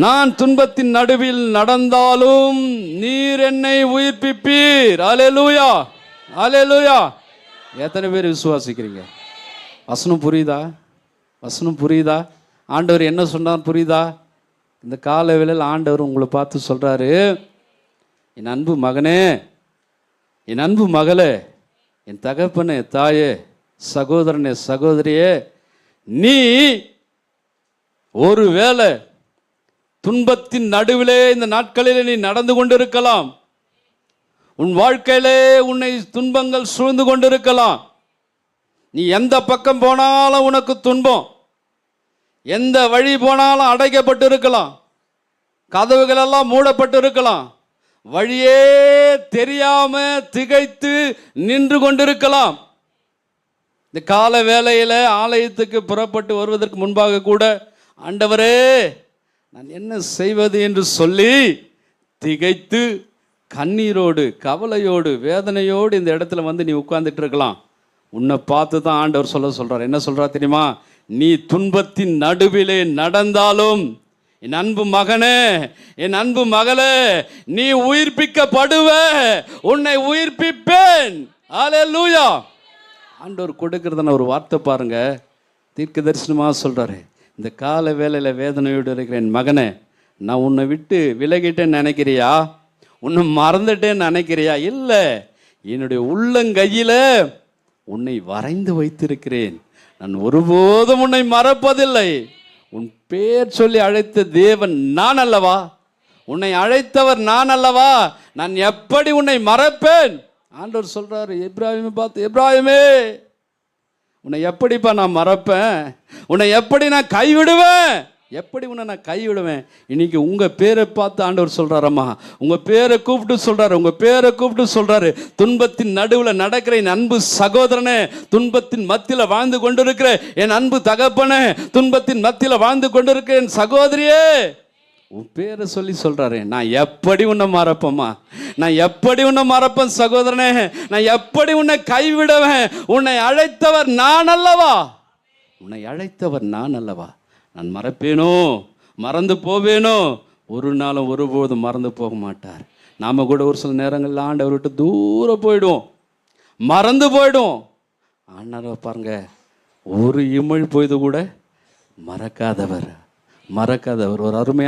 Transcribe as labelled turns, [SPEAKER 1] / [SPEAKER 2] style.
[SPEAKER 1] நான் துன்பத்தின் நடுவில் நடந்தாலும் நீர் என்னை உயிர்ப்பிப்பீர். அல்லேலூயா, அல்லேலூயா. எத்தனை பேர் விசுவாசிக்கிறீங்க? வசனம் புரியுதா? வசனம் புரியுதா? ஆண்டவர் என்ன சொன்னார் புரியுதா? இந்த கால வேளையில் ஆண்டவர் உங்களை பார்த்து சொல்றாரு, என் அன்பு மகனே, என் அன்பு மகளே, என் தகப்பனே, தாயே, சகோதரனே, சகோதரியே, நீ ஒருவேளை துன்பத்தின் நடுவிலே இந்த நாட்களிலே நீ நடந்து கொண்டிருக்கலாம். உன் வாழ்க்கையிலே உன்னை துன்பங்கள் சூழ்ந்து கொண்டிருக்கலாம். நீ எந்த பக்கம் போனாலும் உனக்கு துன்பம், எந்த வழி போனாலும் அடைக்கப்பட்டு இருக்கலாம், கதவுகள் எல்லாம் மூடப்பட்டு இருக்கலாம், வழியே தெரியாம திகைத்து நின்று கொண்டிருக்கலாம். இந்த கால வேளையில ஆலயத்துக்கு புறப்பட்டு வருவதற்கு முன்பாக கூட, ஆண்டவரே நான் என்ன செய்வது என்று சொல்லி திகைத்து கண்ணீரோடு, கவலையோடு, வேதனையோடு இந்த இடத்துல வந்து நீ உட்கார்ந்துட்டு இருக்கலாம். உன்னை பார்த்து தான் ஆண்டவர் சொல்றார். என்ன சொல்றார் தெரியுமா? நீ துன்பத்தின் நடுவிலே நடந்தாலும் என் அன்பு மகனே, என் அன்பு மகளே, நீ உயிர்ப்பிக்கப்படுவ, உன்னை உயிர்ப்பிப்பேன். அல்லேலூயா. ஆண்டவர் கொடுக்கிறதான ஒரு வார்த்தை பாருங்க, தீர்க்க தரிசனமாக சொல்றாரு. இந்த கால வேளையில் வேதனையோடு இருக்கிற என் மகனே, நான் உன்னை விட்டு விலகிட்டேன்னு நினைக்கிறியா? உன்னை மறந்துட்டேன்னு நினைக்கிறியா? இல்லை, என்னுடைய உள்ளங்கையில் உன்னை வரைந்து வைத்திருக்கிறேன். நான் ஒருபோதும் உன்னை மறப்பதில்லை. உன் பேர் சொல்லி அழைத்த தேவன் நான் அல்லவா? உன்னை அழைத்தவர் நான் அல்லவா? நான் எப்படி உன்னை மறப்பேன்? ஆண்டவர் சொல்றாரு எப்ராஹிமை பார்த்து, எப்ராஹிமே, உன்னை எப்படிப்பா நான் மறப்பேன்? உன்னை எப்படி நான் கைவிடுவேன்? எப்படி உன்னை நான் கைவிடுவேன்? இன்னைக்கு உங்க பேரை பார்த்து ஆண்டவர் சொல்றாரம்மா, உங்க பேரை கூப்பிட்டு சொல்றாரு, உங்க பேரை கூப்பிட்டு சொல்றாரு. துன்பத்தின் நடுவில் நடக்கிற என் அன்பு சகோதரனே, துன்பத்தின் மத்தியில் வாழ்ந்து கொண்டிருக்கிற என் அன்பு தகப்பனே, துன்பத்தின் மத்தியில் வாழ்ந்து கொண்டிருக்கிற என் சகோதரியே, உன் பேரை சொல்லி சொல்றாரு. நான் எப்படி உன்னை மறப்பேம்மா? நான் எப்படி உன்னை மறப்பேன் சகோதரனே? நான் எப்படி உன்னை கைவிடுவேன்? உன்னை அழைத்தவர் நான் அல்லவா? உன்னை அழைத்தவர் நான் அல்லவா? நான் மறப்பேனோ, மறந்து போவேனோ? ஒரு நாளும் ஒருபோதும் மறந்து போக மாட்டார். நாம கூட ஒரு சில நேரங்களில் ஆண்டவர் விட்டு தூரம் போயிடுவோம், மறந்து போயிடுவோம். ஆண்டவர் பாருங்க, ஒரு இமிழ் பொழுது கூட மறக்காதவர். ஒரு அருமையான